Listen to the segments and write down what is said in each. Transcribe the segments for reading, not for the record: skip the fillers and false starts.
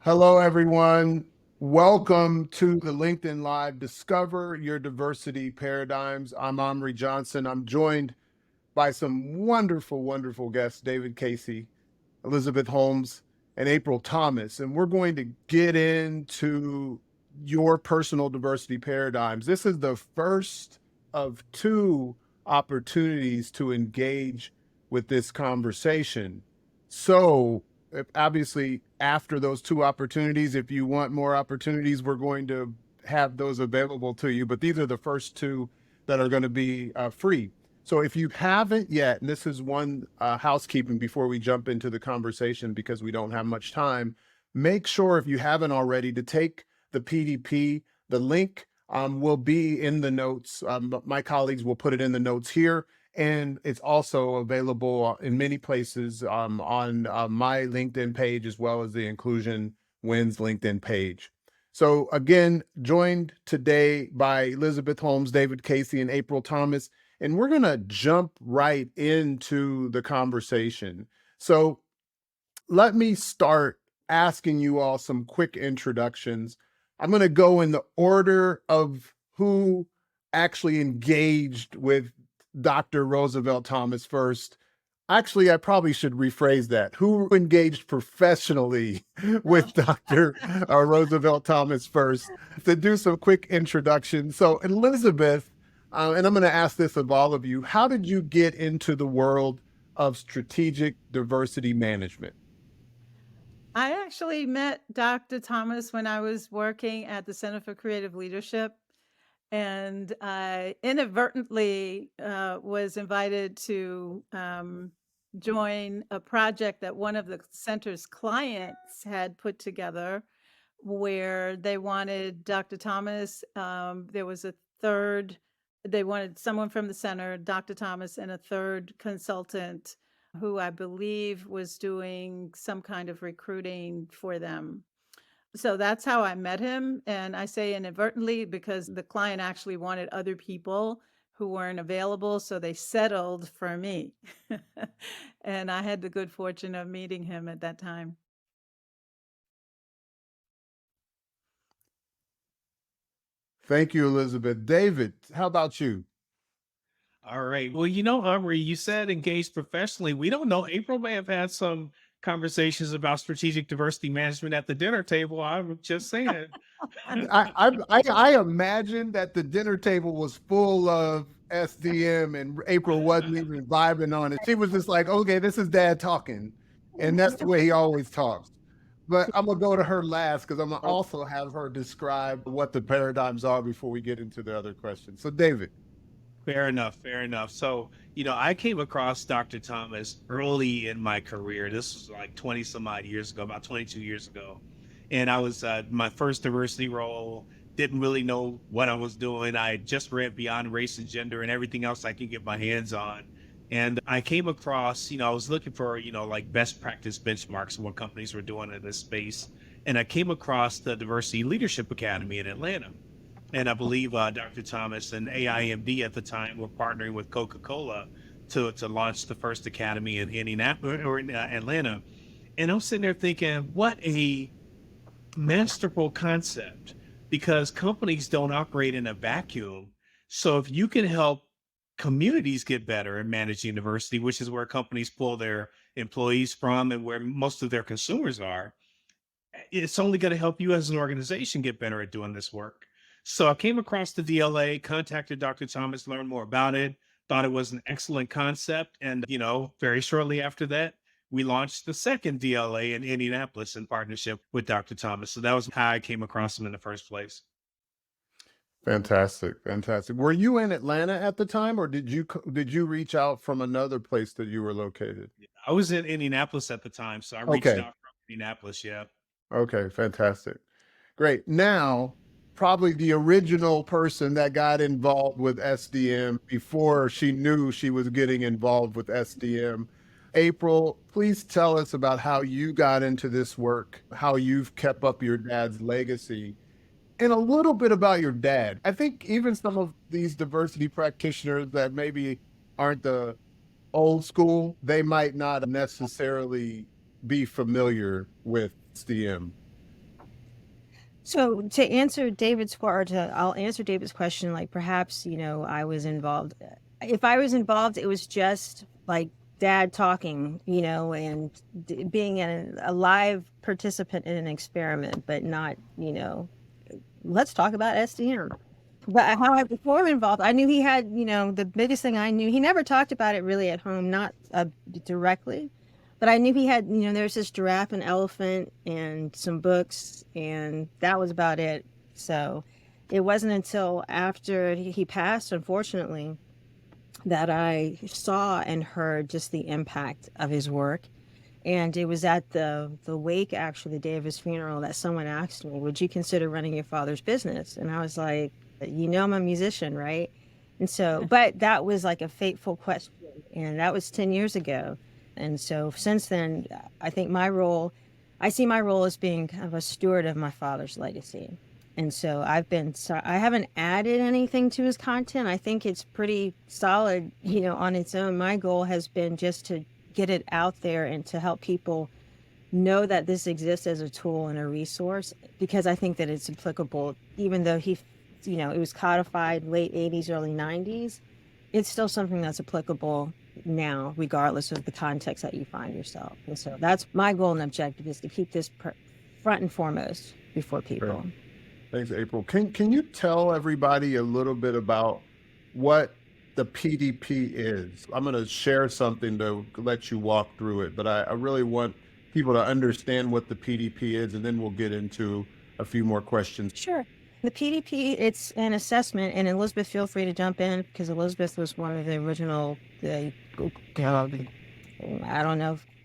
Hello, everyone. Welcome to the LinkedIn Live Discover Your Diversity Paradigms. I'm Amri Johnson. I'm joined by some wonderful, wonderful guests, David Casey, Elizabeth Holmes, and April Thomas. And we're going to get into your personal diversity paradigms. This is the first of two opportunities to engage with this conversation. So, obviously, after those two opportunities, if you want more opportunities, we're going to have those available to you. But these are the first two that are going to be free. So if you haven't yet, and this is one housekeeping before we jump into the conversation because we don't have much time, make sure if you haven't already to take the PDP. The link will be in the notes. My colleagues will put it in the notes here. And it's also available in many places on my LinkedIn page, as well as the Inclusion Wins LinkedIn page. So again, joined today by Elizabeth Holmes, David Casey, and April Thomas. And we're going to jump right into the conversation. So let me start asking you all some quick introductions. I'm going to go in the order of who actually engaged with Dr. Roosevelt Thomas first. Actually, I probably should rephrase that. Who engaged professionally with Dr. Roosevelt Thomas first to do some quick introductions. So, Elizabeth, and I'm going to ask this of all of you, how did you get into the world of strategic diversity management? I actually met Dr. Thomas when I was working at the Center for Creative Leadership, and I inadvertently was invited to join a project that one of the center's clients had put together where they wanted Dr. Thomas. There was a third, they wanted someone from the center, Dr. Thomas, and a third consultant who I believe was doing some kind of recruiting for them. So that's how I met him. And I say inadvertently because the client actually wanted other people who weren't available. So they settled for me. And I had the good fortune of meeting him at that time. Thank you, Elizabeth. David, how about you? All right. Well, Humry, you said engaged professionally. We don't know. April may have had some conversations about strategic diversity management at the dinner table. I'm just saying. I imagine that the dinner table was full of SDM and April wasn't even vibing on it. She was just like, okay, this is dad talking. And that's the way he always talks. But I'm going to go to her last because I'm going to also have her describe what the paradigms are before we get into the other questions. So, David. Fair enough. Fair enough. So, I came across Dr. Thomas early in my career. This was like 20 some odd years ago, about 22 years ago. And I was my first diversity role, didn't really know what I was doing. I had just read Beyond Race and Gender and everything else I could get my hands on. And I came across, I was looking for, like best practice benchmarks of what companies were doing in this space. And I came across the Diversity Leadership Academy in Atlanta. And I believe Dr. Thomas and AIMD at the time were partnering with Coca-Cola to launch the first academy in Indianapolis or in Atlanta. And I'm sitting there thinking, what a masterful concept, because companies don't operate in a vacuum. So if you can help communities get better in managing diversity, which is where companies pull their employees from and where most of their consumers are, it's only going to help you as an organization get better at doing this work. So I came across the DLA, contacted Dr. Thomas, learned more about it, thought it was an excellent concept. And, very shortly after that, we launched the second DLA in Indianapolis in partnership with Dr. Thomas. So that was how I came across him in the first place. Fantastic, fantastic. Were you in Atlanta at the time, or did you reach out from another place that you were located? I was in Indianapolis at the time, so I reached Okay, out from Indianapolis. Yeah. okay, fantastic. Great. Now, probably the original person that got involved with SDM before she knew she was getting involved with SDM. April, please tell us about how you got into this work, how you've kept up your dad's legacy, and a little bit about your dad. I think even some of these diversity practitioners that maybe aren't the old school, they might not necessarily be familiar with SDM. So to answer I'll answer David's question, like perhaps, I was involved. If I was involved, it was just like dad talking, and being a live participant in an experiment, but not, let's talk about SDM. But how I became involved, I knew he had, the biggest thing I knew, he never talked about it really at home, not directly. But I knew he had, there's this giraffe and elephant and some books, and that was about it. So it wasn't until after he passed, unfortunately, that I saw and heard just the impact of his work. And it was at the wake, actually, the day of his funeral, that someone asked me, would you consider running your father's business? And I was like, I'm a musician, right? And so, but that was like a fateful question. And that was 10 years ago. And so since then, I see my role as being kind of a steward of my father's legacy. And so I haven't added anything to his content. I think it's pretty solid, on its own. My goal has been just to get it out there and to help people know that this exists as a tool and a resource, because I think that it's applicable, even though it was codified late 80s, early 90s. It's still something that's applicable now, regardless of the context that you find yourself. And so that's my goal and objective, is to keep this front and foremost before people. Great. Thanks, April. Can you tell everybody a little bit about what the PDP is? I'm going to share something to let you walk through it, but I really want people to understand what the PDP is, and then we'll get into a few more questions. Sure. The PDP, it's an assessment, and Elizabeth, feel free to jump in, because Elizabeth was one of the original,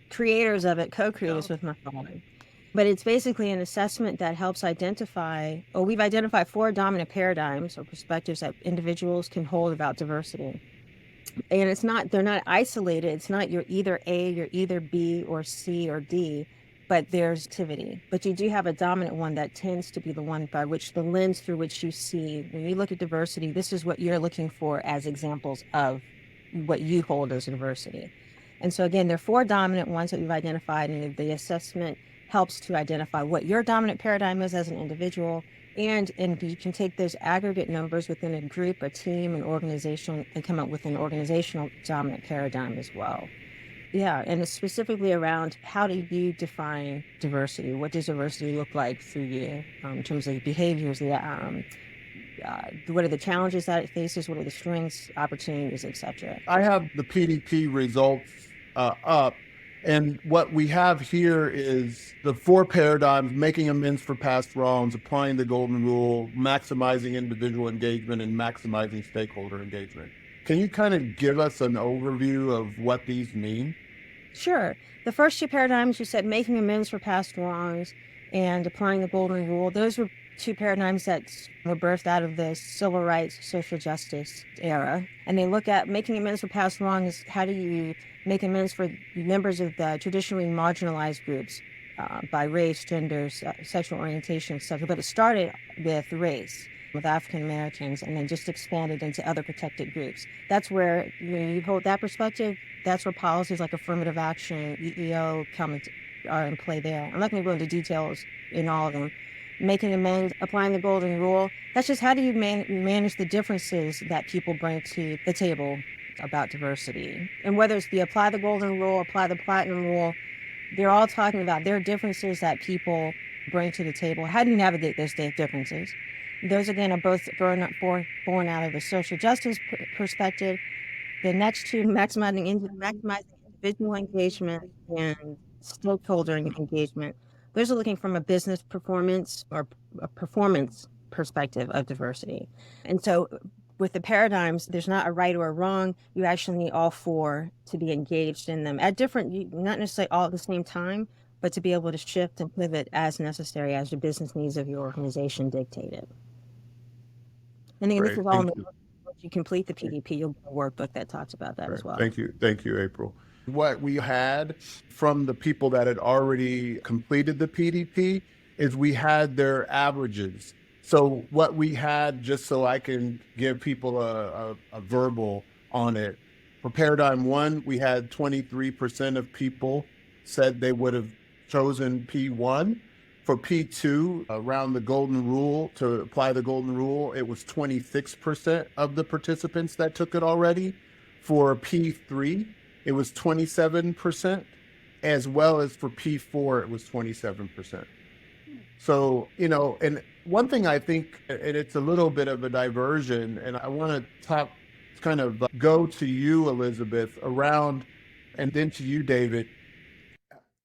creators of it, co-creators with my father. But it's basically an assessment that helps we've identified 4 dominant paradigms or perspectives that individuals can hold about diversity. And they're not isolated. It's not you're either A, you're either B or C or D, but there's activity. But you do have a dominant one that tends to be the one by which the lens through which you see, when you look at diversity, this is what you're looking for as examples of what you hold as diversity. And so again, there are 4 dominant ones that we've identified, and the assessment helps to identify what your dominant paradigm is as an individual, and you can take those aggregate numbers within a group, a team, an organization, and come up with an organizational dominant paradigm as well. Yeah, and it's specifically around, how do you define diversity? What does diversity look like through you, in terms of behaviors? What are the challenges that it faces? What are the strengths, opportunities, etc.? I have the PDP results up, and what we have here is the 4 paradigms: making amends for past wrongs, applying the golden rule, maximizing individual engagement, and maximizing stakeholder engagement. Can you kind of give us an overview of what these mean? Sure. The first 2 paradigms, you said making amends for past wrongs and applying the golden rule. Those were 2 paradigms that were birthed out of the civil rights, social justice era. And they look at making amends for past wrongs. How do you make amends for members of the traditionally marginalized groups by race, gender, sexual orientation, etc.? But it started with race, with African Americans, and then just expanded into other protected groups. That's where, when you hold that perspective, that's where policies like affirmative action, EEO are in play there. I'm not going to go into details in all of them. Making amends, applying the golden rule, that's just how do you manage the differences that people bring to the table about diversity. And whether it's the apply the golden rule, apply the platinum rule, they're all talking about their differences that people bring to the table. How do you navigate those differences? Those, again, are both born out of the social justice perspective. The next 2, maximizing individual engagement and stakeholder engagement. Those are looking from a business performance or a performance perspective of diversity. And so with the paradigms, there's not a right or a wrong. You actually need all 4 to be engaged in them at different, not necessarily all at the same time, but to be able to shift and pivot as necessary as the business needs of your organization dictate it. And then this is all, once you complete the PDP, you'll get a workbook that talks about that as well. Thank you, April. What we had from the people that had already completed the PDP is we had their averages. So what we had, just so I can give people a verbal on it, for paradigm 1, we had 23% of people said they would have chosen P1. For P2, around the golden rule, to apply the golden rule, it was 26% of the participants that took it already. For P3, it was 27%, as well as for P4, it was 27%. So, and one thing I think, and it's a little bit of a diversion, and I want to talk, kind of go to you, Elizabeth, around, and then to you, David.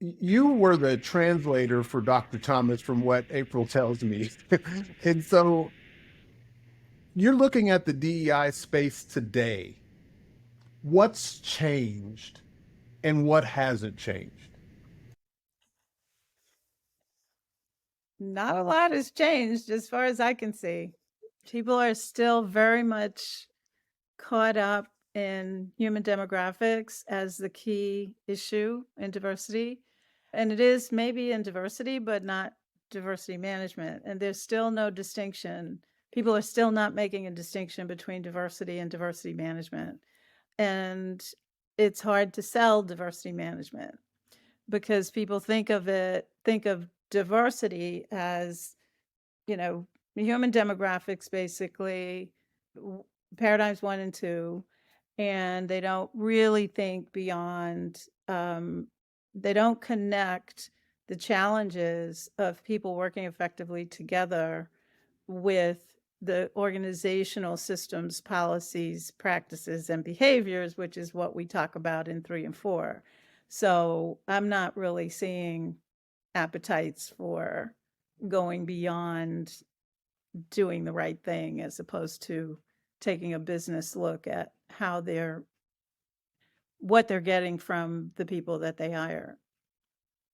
You were the translator for Dr. Thomas, from what April tells me. And so you're looking at the DEI space today. What's changed and what hasn't changed? Not a lot has changed as far as I can see. People are still very much caught up in human demographics as the key issue in diversity. And it is maybe in diversity, but not diversity management. And there's still no distinction. People are still not making a distinction between diversity and diversity management. And it's hard to sell diversity management because people think of diversity as, human demographics, basically, paradigms 1 and 2, and they don't really think beyond, they don't connect the challenges of people working effectively together with the organizational systems, policies, practices, and behaviors, which is what we talk about in 3 and 4. So I'm not really seeing appetites for going beyond doing the right thing as opposed to taking a business look at what they're getting from the people that they hire.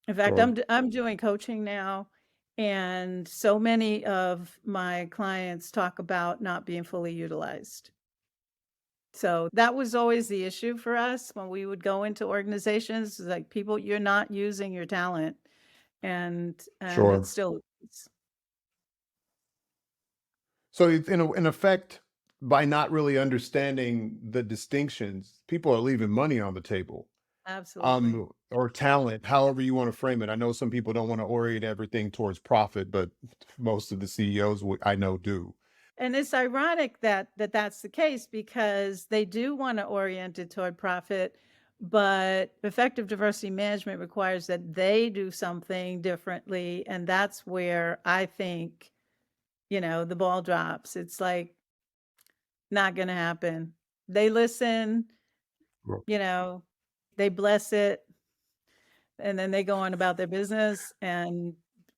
In fact, Sure. I'm doing coaching now, and so many of my clients talk about not being fully utilized. So that was always the issue for us when we would go into organizations, like, people, you're not using your talent, and Sure. it's still. So in effect, by not really understanding the distinctions, people are leaving money on the table. Absolutely. Or talent, however you want to frame it. I know some people don't want to orient everything towards profit, but most of the CEOs I know do. And it's ironic that that's the case, because they do want to orient it toward profit, but effective diversity management requires that they do something differently. And that's where I think, the ball drops. It's like, not going to happen. They listen, Right. they bless it, and then they go on about their business and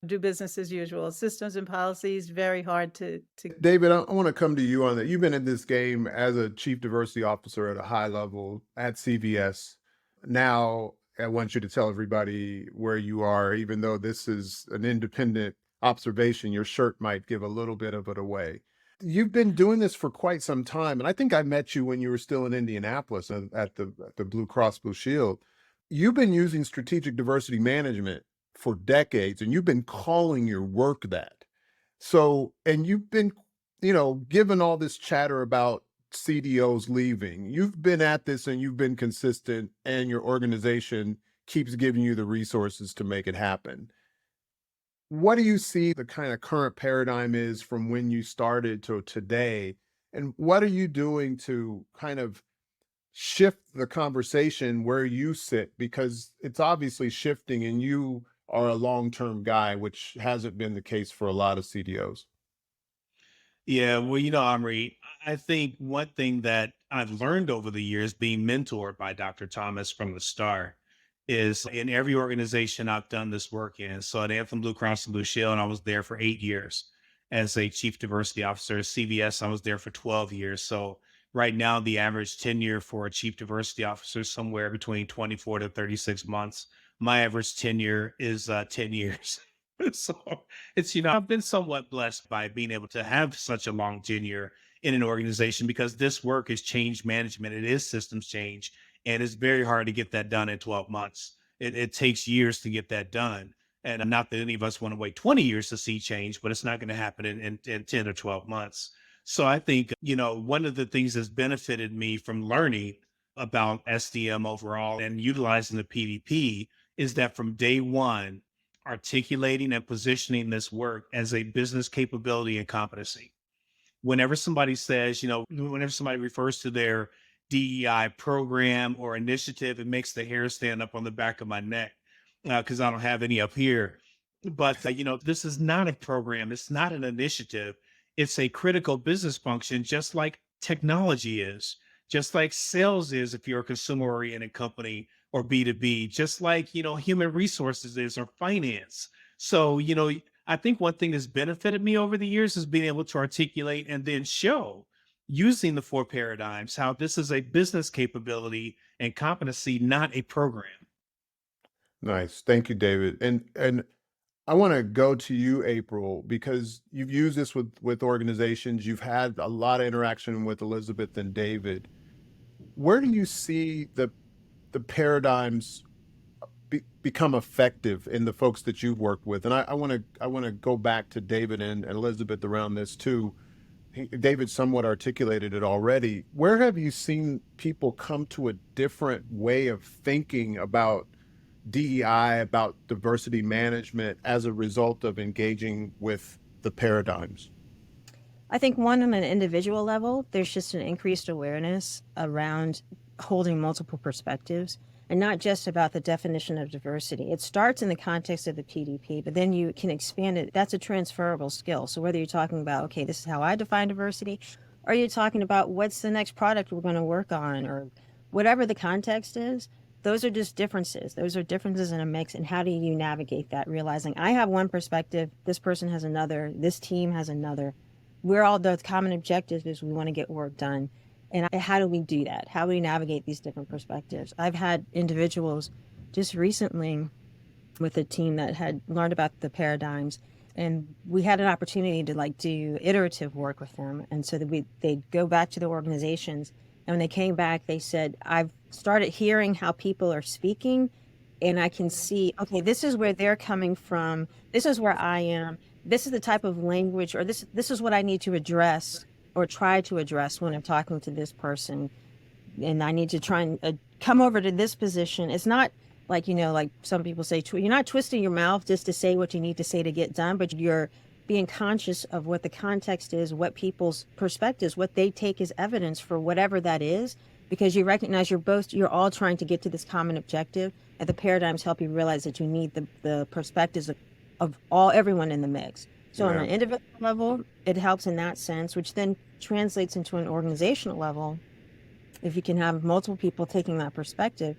do business as usual. Systems and policies, very hard to. David, I want to come to you on that. You've been in this game as a chief diversity officer at a high level at CVS. Now, I want you to tell everybody where you are, even though this is an independent observation. Your shirt might give a little bit of it away. You've been doing this for quite some time, and I think I met you when you were still in Indianapolis at the Blue Cross Blue Shield. You've been using strategic diversity management for decades, and you've been calling your work that. So, and you've been, given all this chatter about CDOs leaving, you've been at this and you've been consistent, and your organization keeps giving you the resources to make it happen. What do you see the kind of current paradigm is from when you started to today? And what are you doing to kind of shift the conversation where you sit? Because it's obviously shifting, and you are a long-term guy, which hasn't been the case for a lot of CDOs. Yeah, well, Amri, I think one thing that I've learned over the years being mentored by Dr. Thomas from the start is in every organization I've done this work in. So at Anthem Blue Cross and Blue Shield, I was there for 8 years as a chief diversity officer. CVS, I was there for 12 years. So right now, the average tenure for a chief diversity officer is somewhere between 24 to 36 months. My average tenure is 10 years. So it's, I've been somewhat blessed by being able to have such a long tenure in an organization, because this work is change management. It is systems change, and it's very hard to get that done in 12 months. It takes years to get that done. And not that any of us want to wait 20 years to see change, but it's not going to happen in 10 or 12 months. So I think, one of the things that's benefited me from learning about SDM overall and utilizing the PDP is that from day one, articulating and positioning this work as a business capability and competency. Whenever somebody says, whenever somebody refers to their DEI program or initiative, it makes the hair stand up on the back of my neck because I don't have any up here. But, this is not a program, it's not an initiative. It's a critical business function, just like technology is, just like sales is if you're a consumer oriented company or B2B, just like, human resources is or finance. So, I think one thing that's benefited me over the years is being able to articulate and then show using the four paradigms how this is a business capability and competency, not a program. Nice. Thank you, David. And I want to go to you, April, because you've used this with organizations. You've had a lot of interaction with Elizabeth and David. Where do you see the paradigms become effective in the folks that you've worked with? And I want to go back to David and Elizabeth around this too. David somewhat articulated it already. Where have you seen people come to a different way of thinking about DEI, about diversity management as a result of engaging with the paradigms? I think one, on an individual level, there's just an increased awareness around holding multiple perspectives, and not just about the definition of diversity. It starts in the context of the PDP, but then you can expand it. That's a transferable skill. So whether you're talking about, okay, this is how I define diversity, or you're talking about what's the next product we're going to work on, or whatever the context is, those are just differences. Those are differences in a mix. And how do you navigate that? Realizing I have one perspective, this person has another, this team has another. We're all, the common objective is we want to get work done. And how do we do that? How do we navigate these different perspectives? I've had individuals just recently with a team that had learned about the paradigms, and we had an opportunity to do iterative work with them. And so that they'd go back to the organizations, and when they came back, they said, I've started hearing how people are speaking, and I can see, okay, this is where they're coming from. This is where I am. This is the type of language, or this is what I need to address or try to address when I'm talking to this person. And I need to try and come over to this position. It's not like, like some people say, you're not twisting your mouth just to say what you need to say to get done, but you're being conscious of what the context is, what people's perspectives, what they take as evidence for whatever that is, because you recognize you're all trying to get to this common objective, and the paradigms help you realize that you need the perspectives of everyone in the mix. So on an individual level, it helps in that sense, which then translates into an organizational level. If you can have multiple people taking that perspective,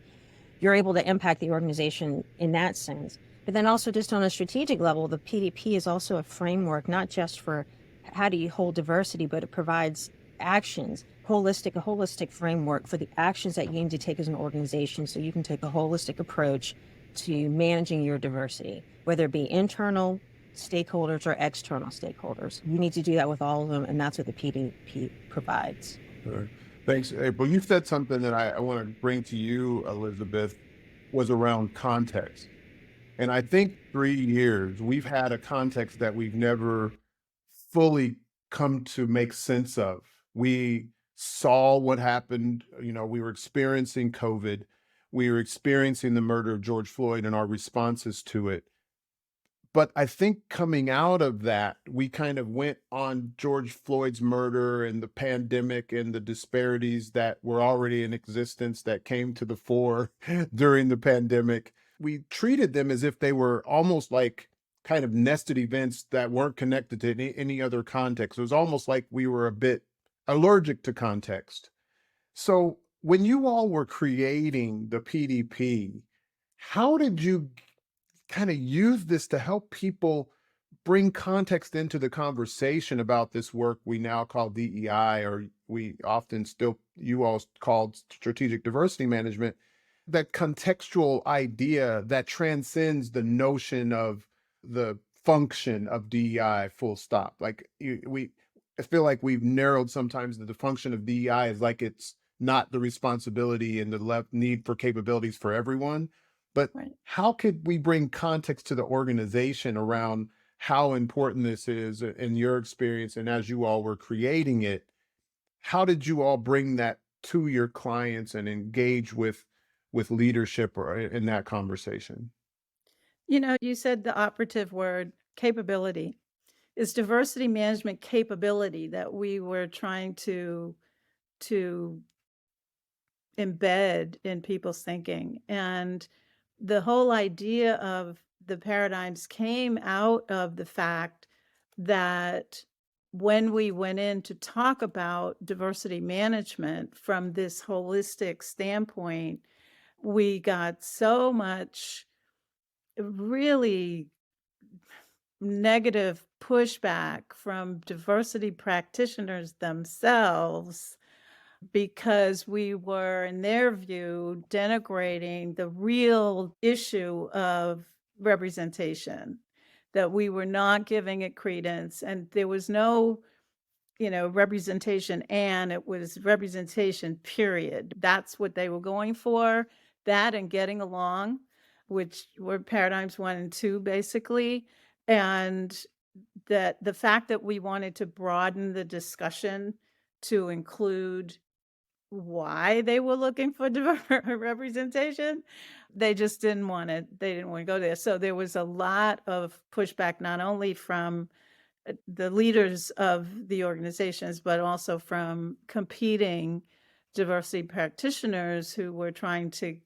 you're able to impact the organization in that sense. But then also just on a strategic level, the PDP is also a framework, not just for how do you hold diversity, but it provides actions, a holistic framework for the actions that you need to take as an organization, so you can take a holistic approach to managing your diversity, whether it be internal stakeholders or external stakeholders. You need to do that with all of them, and that's what the PDP provides. Sure. Thanks, April. You said something that I want to bring to you, Elizabeth, was around context. And I think 3 years, we've had a context that we've never fully come to make sense of. We saw what happened. We were experiencing COVID. We were experiencing the murder of George Floyd and our responses to it. But I think coming out of that, we kind of went on George Floyd's murder and the pandemic and the disparities that were already in existence that came to the fore during the pandemic. We treated them as if they were almost like kind of nested events that weren't connected to any other context. It was almost like we were a bit allergic to context. So when you all were creating the PDP, how did you kind of use this to help people bring context into the conversation about this work we now call DEI, or we often still, you all called strategic diversity management, that contextual idea that transcends the notion of the function of DEI full stop. I feel like we've narrowed sometimes that the function of DEI is like it's not the responsibility and the need for capabilities for everyone. But Right. how could we bring context to the organization around how important this is in your experience? And as you all were creating it, how did you all bring that to your clients and engage with leadership or in that conversation? You said the operative word, capability. It's diversity management capability that we were trying to embed in people's thinking. And the whole idea of the paradigms came out of the fact that when we went in to talk about diversity management from this holistic standpoint, we got so much really negative pushback from diversity practitioners themselves because we were, in their view, denigrating the real issue of representation, that we were not giving it credence, and there was no representation, and it was representation, period. That's what they were going for, that and getting along, which were paradigms 1 and 2, basically. And that the fact that we wanted to broaden the discussion to include why they were looking for representation, they just didn't want to go there. So there was a lot of pushback, not only from the leaders of the organizations, but also from competing diversity practitioners who were trying to,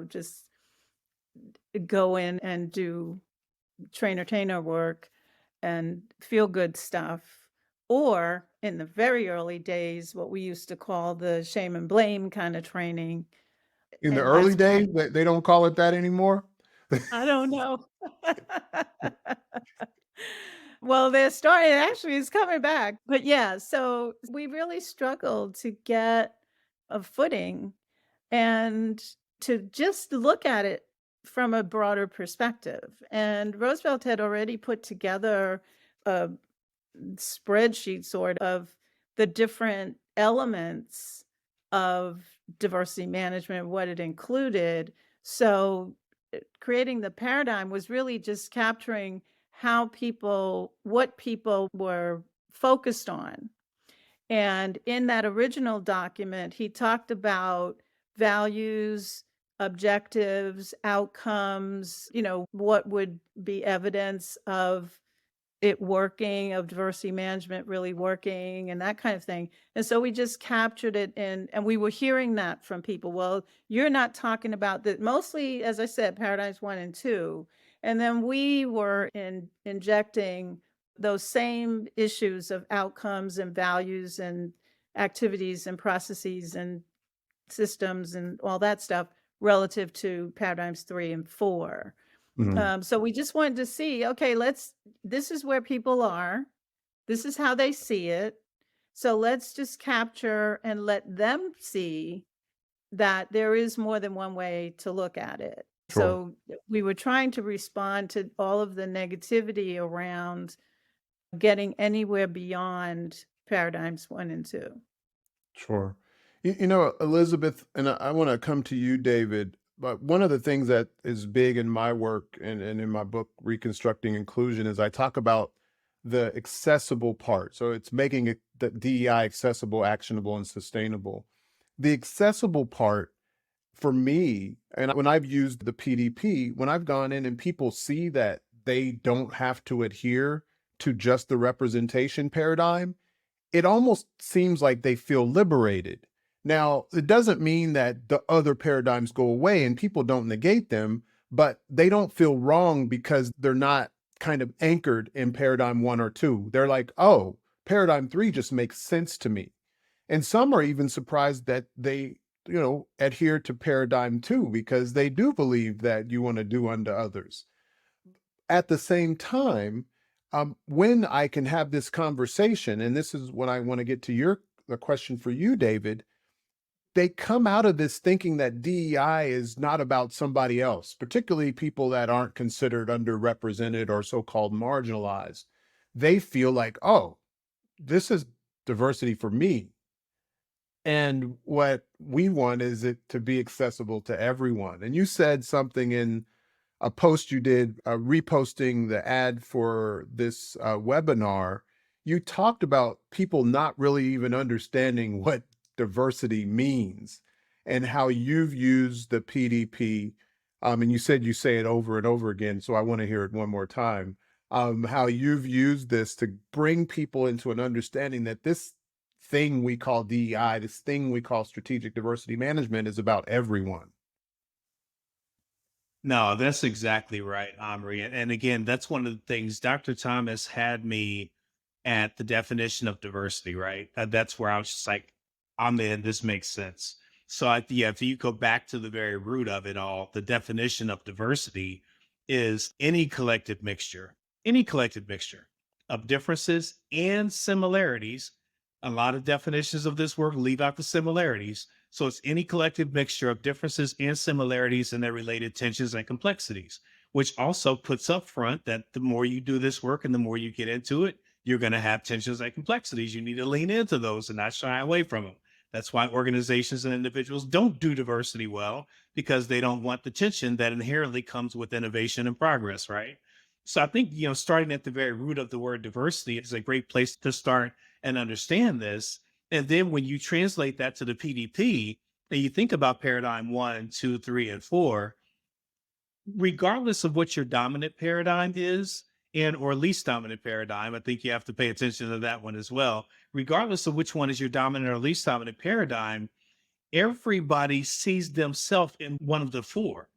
just go in and do trainer work and feel good stuff. Or in the very early days, what we used to call the shame and blame kind of training. In the And early that's days, they don't call it that anymore. I don't know. Well, their story actually is coming back. But yeah, so we really struggled to get a footing and to just look at it from a broader perspective. And Roosevelt had already put together a spreadsheet sort of the different elements of diversity management, what it included. So creating the paradigm was really just capturing what people were focused on. And in that original document, he talked about values, objectives, outcomes, what would be evidence of it working, of diversity management really working, and that kind of thing. And so we just captured it and we were hearing that from people. Well, you're not talking about that. Mostly, as I said, paradigms 1 and 2. And then we were injecting those same issues of outcomes and values and activities and processes and systems and all that stuff relative to paradigms 3 and 4. So we just wanted to see, okay, this is where people are. This is how they see it. So let's just capture and let them see that there is more than one way to look at it. Sure. So we were trying to respond to all of the negativity around getting anywhere beyond paradigms 1 and 2. Sure. Elizabeth, and I want to come to you, David, but one of the things that is big in my work and in my book, Reconstructing Inclusion, is I talk about the accessible part. So it's making it the DEI accessible, actionable, and sustainable. The accessible part for me, and when I've used the PDP, when I've gone in and people see that they don't have to adhere to just the representation paradigm, it almost seems like they feel liberated. Now, it doesn't mean that the other paradigms go away and people don't negate them, but they don't feel wrong because they're not kind of anchored in paradigm 1 or 2. They're like, oh, paradigm 3 just makes sense to me. And some are even surprised that they, adhere to paradigm 2 because they do believe that you want to do unto others. At the same time, when I can have this conversation, and this is what I want to get to the question for you, David, they come out of this thinking that DEI is not about somebody else, particularly people that aren't considered underrepresented or so-called marginalized. They feel like, oh, this is diversity for me. And what we want is it to be accessible to everyone. And you said something in a post you did, reposting the ad for this webinar. You talked about people not really even understanding what diversity means and how you've used the PDP and you said you say it over and over again, so I want to hear it one more time. How you've used this to bring people into an understanding that this thing we call DEI, this thing we call strategic diversity management, is about everyone. No, that's exactly right, Omri. And again, that's one of the things Dr. Thomas had me at the definition of diversity, right? That's where I was just like, I'm in, this makes sense. So yeah, if you go back to the very root of it all, the definition of diversity is any collective mixture of differences and similarities. A lot of definitions of this work leave out the similarities. So it's any collective mixture of differences and similarities and their related tensions and complexities, which also puts up front that the more you do this work and the more you get into it, you're going to have tensions and complexities. You need to lean into those and not shy away from them. That's why organizations and individuals don't do diversity well, because they don't want the tension that inherently comes with innovation and progress, right? So I think, starting at the very root of the word diversity is a great place to start and understand this. And then when you translate that to the PDP and you think about paradigm 1, 2, 3, and 4, regardless of what your dominant paradigm is and or least dominant paradigm, I think you have to pay attention to that one as well. Regardless of which one is your dominant or least dominant paradigm, everybody sees themselves in one of the four,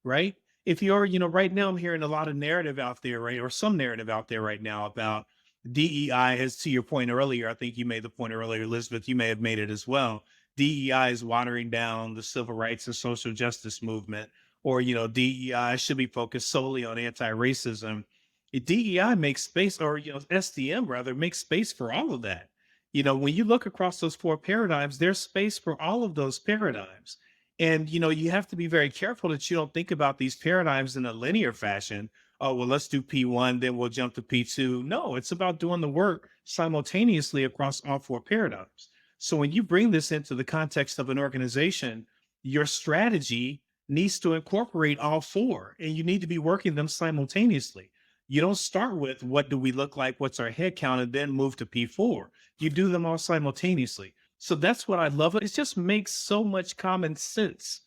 right? If you're, right now I'm hearing a lot of narrative out there, right? Or some narrative out there right now about DEI, as to your point earlier, I think you made the point earlier, Elizabeth, you may have made it as well. DEI is watering down the civil rights and social justice movement, or, DEI should be focused solely on anti-racism. DEI makes space, or, SDM rather, makes space for all of that. When you look across those four paradigms, there's space for all of those paradigms. And, you have to be very careful that you don't think about these paradigms in a linear fashion. Oh, well, let's do P1, then we'll jump to P2. No, it's about doing the work simultaneously across all four paradigms. So when you bring this into the context of an organization, your strategy needs to incorporate all four, and you need to be working them simultaneously. You don't start with what do we look like, what's our head count, and then move to P4. You do them all simultaneously. So that's what I love. It just makes so much common sense,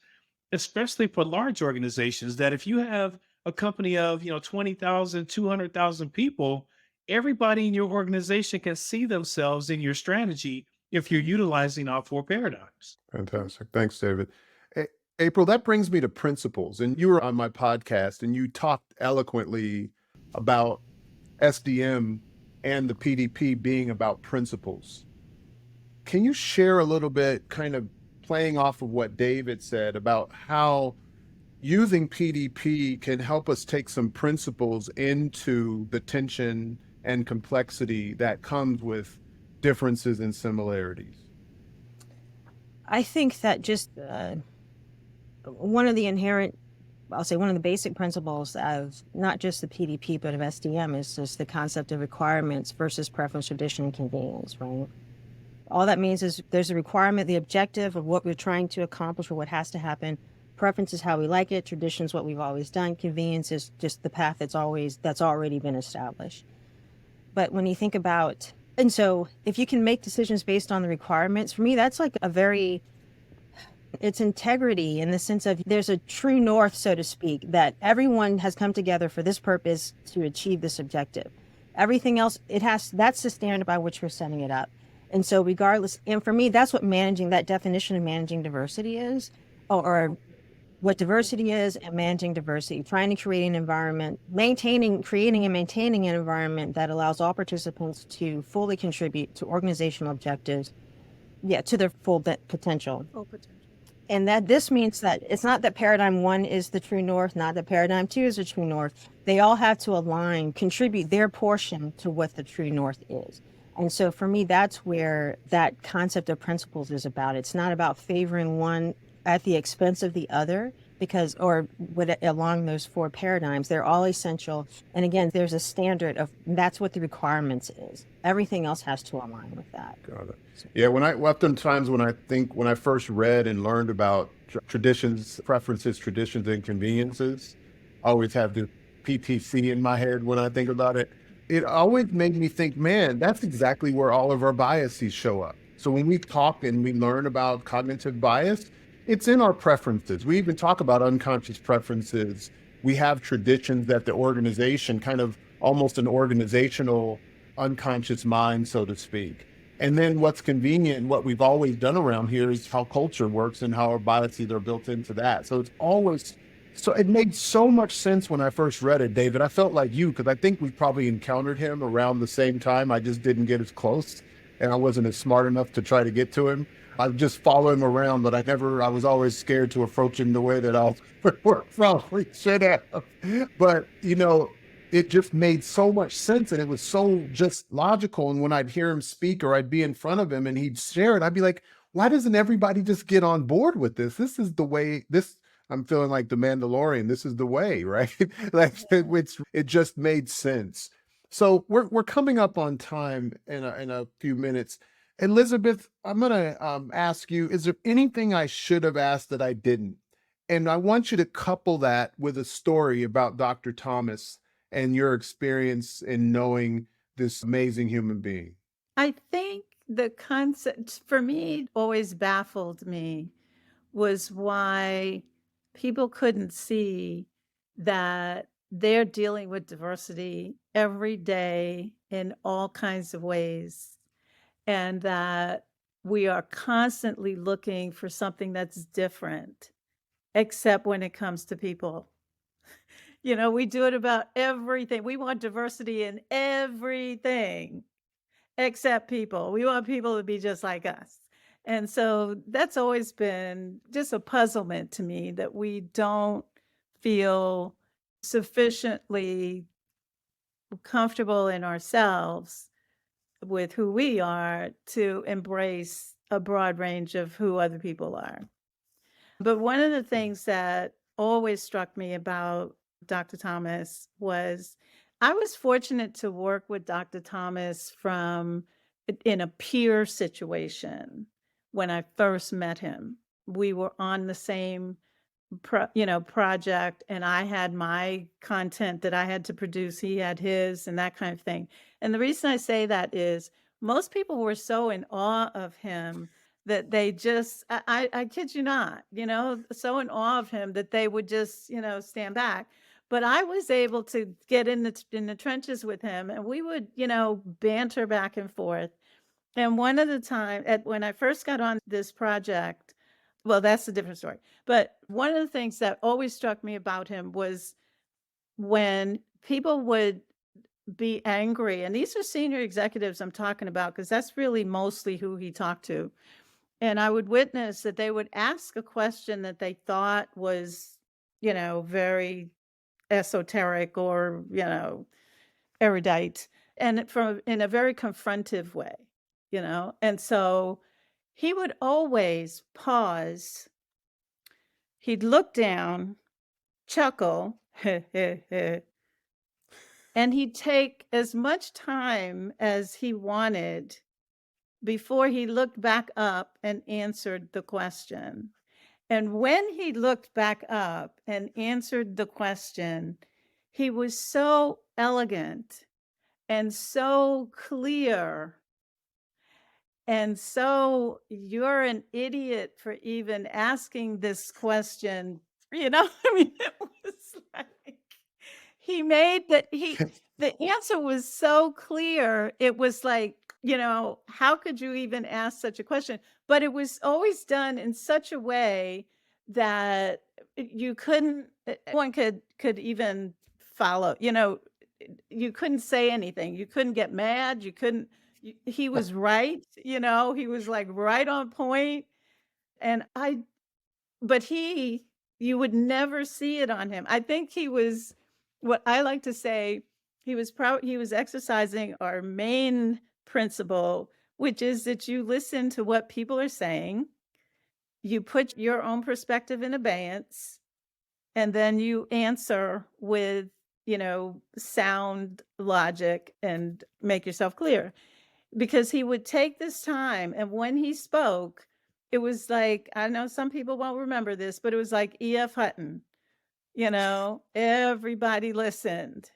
especially for large organizations, that if you have a company of 20,000, 200,000 people, everybody in your organization can see themselves in your strategy if you're utilizing all four paradigms. Fantastic. Thanks, David. April, that brings me to principles. And you were on my podcast and you talked eloquently about SDM and the PDP being about principles. Can you share a little bit, kind of playing off of what David said, about how using PDP can help us take some principles into the tension and complexity that comes with differences and similarities? I think that just one of the basic principles of not just the PDP, but of SDM is just the concept of requirements versus preference, tradition, and convenience, right? All that means is there's a requirement, the objective of what we're trying to accomplish or what has to happen. Preference is how we like it. Tradition is what we've always done. Convenience is just the path that's already been established. But when you think about, and so if you can make decisions based on the requirements, for me, that's like it's integrity in the sense of there's a true north, so to speak, that everyone has come together for this purpose to achieve this objective. Everything else, that's the standard by which we're setting it up. And so regardless, and for me, that's what that definition of managing diversity is, or what diversity is and managing diversity, trying to create an environment, creating and maintaining an environment that allows all participants to fully contribute to organizational objectives, to their full potential. And that this means that it's not that paradigm 1 is the true north, not that paradigm 2 is the true north. They all have to align, contribute their portion to what the true north is. And so for me, that's where that concept of principles is about. It's not about favoring one at the expense of the other, along those four paradigms. They're all essential. And again, there's a standard that's what the requirements is. Everything else has to align with that. Got it. Yeah, when I first read and learned about traditions, preferences, traditions, and conveniences, I always have the PTC in my head when I think about it. It always made me think, man, that's exactly where all of our biases show up. So when we talk and we learn about cognitive bias, It's in our preferences. We even talk about unconscious preferences. We have traditions that the organization, kind of almost an organizational unconscious mind, so to speak. And then what's convenient and what we've always done around here is how culture works and how our biases are built into that. So it's always, so it made so much sense when I first read it, David. I felt like you, because I think we probably encountered him around the same time. I just didn't get as close and I wasn't as smart enough to try to get to him. I just follow him around, but I was always scared to approach him the way that I probably should have. But, it just made so much sense and it was so just logical. And when I'd hear him speak or I'd be in front of him and he'd share it, I'd be like, why doesn't everybody just get on board with this? This is the way I'm feeling like the Mandalorian. This is the way, right? Like it just made sense. So we're coming up on time in a few minutes. Elizabeth, I'm gonna ask you: is there anything I should have asked that I didn't? And I want you to couple that with a story about Dr. Thomas and your experience in knowing this amazing human being. I think the concept for me always baffled me was why people couldn't see that they're dealing with diversity every day in all kinds of ways, and that we are constantly looking for something that's different, except when it comes to people. We do it about everything. We want diversity in everything except people. We want people to be just like us. And so that's always been just a puzzlement to me, that we don't feel sufficiently comfortable in ourselves with who we are to embrace a broad range of who other people are. But one of the things that always struck me about Dr. Thomas was I was fortunate to work with Dr. Thomas in a peer situation when I first met him. We were on the same project, and I had my content that I had to produce, he had his, and that kind of thing. And the reason I say that is most people were so in awe of him that they just, I kid you not, so in awe of him that they would just, stand back. But I was able to get in the trenches with him, and we would, banter back and forth. And one of the time when I first got on this project, well, that's a different story. But one of the things that always struck me about him was when people would be angry, and these are senior executives I'm talking about, because that's really mostly who he talked to. And I would witness that they would ask a question that they thought was, very esoteric or, erudite, and in a very confrontive way, And so he would always pause. He'd look down, chuckle, and he'd take as much time as he wanted before he looked back up and answered the question. And when he looked back up and answered the question, he was so elegant and so clear. And so, you're an idiot for even asking this question. I mean, it was like he made that the answer was so clear. It was like, how could you even ask such a question? But it was always done in such a way that you couldn't, one could even follow, you couldn't say anything. You couldn't get mad. He was right, he was like right on point. And but you would never see it on him. I think he was, what I like to say, he was exercising our main principle, which is that you listen to what people are saying, you put your own perspective in abeyance, and then you answer with, sound logic and make yourself clear. Because he would take this time, and when he spoke, it was like, I know some people won't remember this, but it was like E.F. Hutton, everybody listened.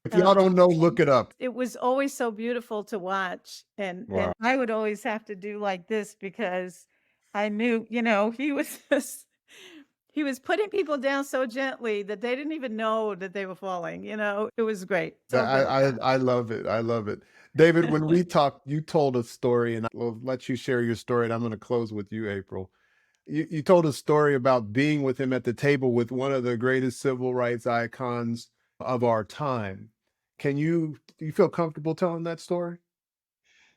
If y'all don't know, look it up. It was always so beautiful to watch. And Wow. I would always have to do like this because I knew, he was just, he was putting people down so gently that they didn't even know that they were falling. It was great. So I, great. I love it. I love it. David, when we talked, you told a story, and I'll let you share your story, and I'm going to close with you, April. You told a story about being with him at the table with one of the greatest civil rights icons of our time. Do you feel comfortable telling that story?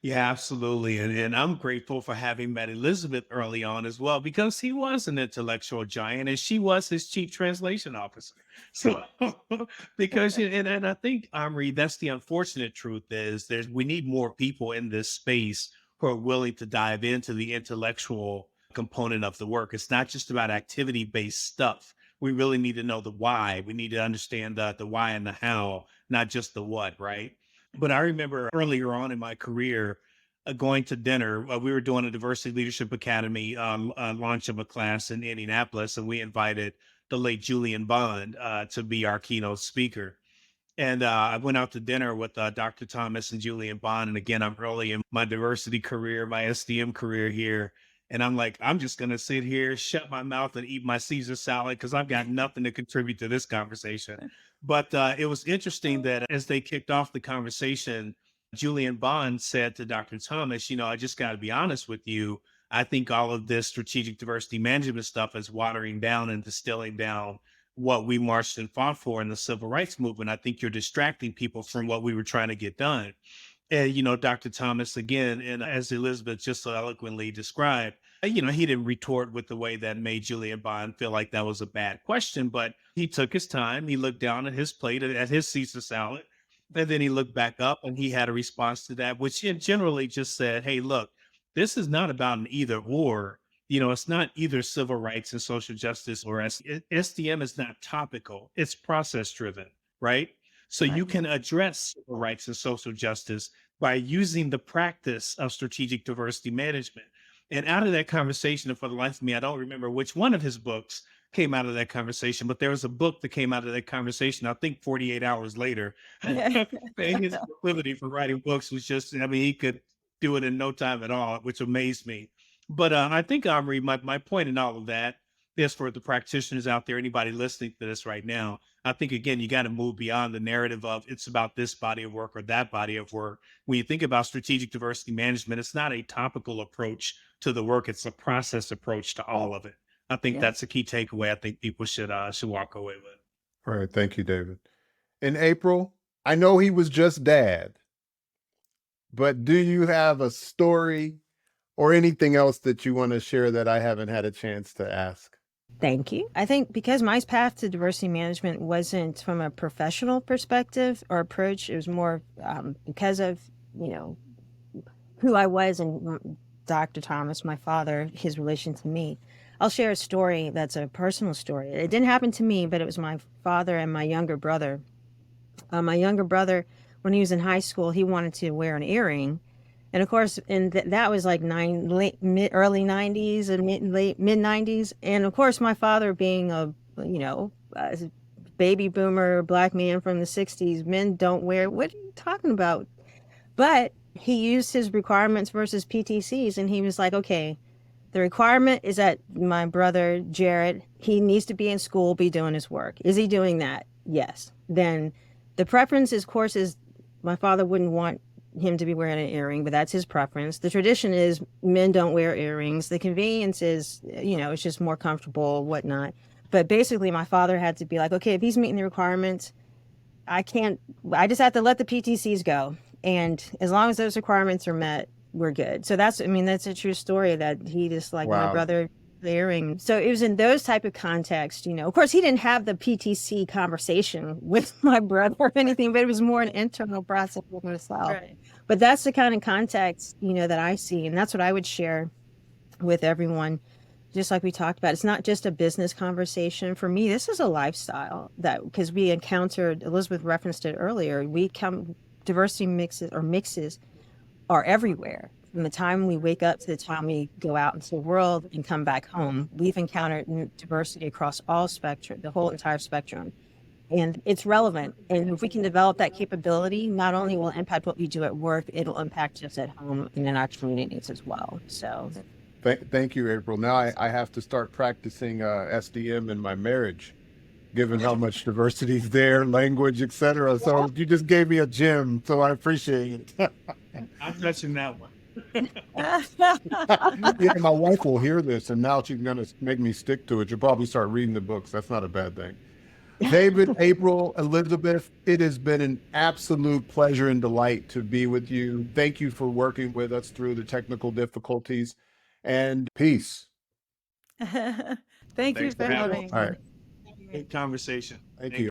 Yeah, absolutely. And I'm grateful for having met Elizabeth early on as well, because he was an intellectual giant and she was his chief translation officer. So, because, and I think, Amri, that's the unfortunate truth is we need more people in this space who are willing to dive into the intellectual component of the work. It's not just about activity based stuff. We really need to know the why. We need to understand the why and the how, not just the what, right? But I remember earlier on in my career going to dinner. We were doing a Diversity Leadership Academy launch of a class in Indianapolis, and we invited the late Julian Bond to be our keynote speaker. And I went out to dinner with Dr. Thomas and Julian Bond. And again, I'm early in my diversity career, my SDM career here. And I'm like, I'm just going to sit here, shut my mouth, and eat my Caesar salad because I've got nothing to contribute to this conversation. But it was interesting that as they kicked off the conversation, Julian Bond said to Dr. Thomas, I just got to be honest with you. I think all of this strategic diversity management stuff is watering down and distilling down what we marched and fought for in the civil rights movement. I think you're distracting people from what we were trying to get done. And, Dr. Thomas, again, and as Elizabeth just so eloquently described, he didn't retort with the way that made Julian Bond feel like that was a bad question, but he took his time. He looked down at his plate, at his Caesar salad, and then he looked back up and he had a response to that, which he generally just said, hey, look, this is not about an either or. It's not either civil rights and social justice or SDM is not topical. It's process driven, right? So you Right. can address civil rights and social justice by using the practice of strategic diversity management. And out of that conversation, and for the life of me, I don't remember which one of his books came out of that conversation, but there was a book that came out of that conversation, I think 48 hours later. And his proclivity for writing books was just, he could do it in no time at all, which amazed me. But I think, Omri, my point in all of that is for the practitioners out there, anybody listening to this right now, I think, again, you got to move beyond the narrative of it's about this body of work or that body of work. When you think about strategic diversity management, it's not a topical approach to the work. It's a process approach to all of it. I think Yeah. that's a key takeaway I think people should walk away with. All right. Thank you, David. In April, I know he was just dad, but do you have a story or anything else that you want to share that I haven't had a chance to ask? Thank you. I think because my path to diversity management wasn't from a professional perspective or approach, it was more because of, who I was and Dr. Thomas, my father, his relation to me. I'll share a story that's a personal story. It didn't happen to me, but it was my father and my younger brother. My younger brother, when he was in high school, he wanted to wear an earring. And of course, that was like early 90s and mid 90s. And of course, my father being a baby boomer, black man from the 60s, men don't wear, what are you talking about? But he used his requirements versus PTCs. And he was like, okay, the requirement is that my brother, Jared, he needs to be in school, be doing his work. Is he doing that? Yes. Then the preference, of course, is my father wouldn't want him to be wearing an earring, but that's his preference. The tradition is men don't wear earrings. The convenience is, it's just more comfortable, whatnot. But basically, my father had to be like, okay, if he's meeting the requirements, I just have to let the PTCs go. And as long as those requirements are met, we're good. So that's a true story that he just my brother earring. So it was in those type of contexts, of course he didn't have the PTC conversation with my brother or anything, but it was more an internal process with himself. Right. But that's the kind of context, that I see. And that's what I would share with everyone. Just like we talked about, it's not just a business conversation. For me, this is a lifestyle because we encountered, Elizabeth referenced it earlier, diversity mixes are everywhere. From the time we wake up to the time we go out into the world and come back home, we've encountered diversity across all spectrum, the whole entire spectrum. And it's relevant. And if we can develop that capability, not only will it impact what we do at work, it'll impact us at home and in our communities as well. So Thank you, April. Now I have to start practicing SDM in my marriage, given how much diversity is there, language, etc. So you just gave me a gem, so I appreciate it. I'm touching that one. Yeah, my wife will hear this, and now she's going to make me stick to it. You'll probably start reading the books. That's not a bad thing. David, April, Elizabeth, it has been an absolute pleasure and delight to be with you. Thank you for working with us through the technical difficulties, and peace. Thank you Thanks for for having having All me. right. Good conversation. Thank you.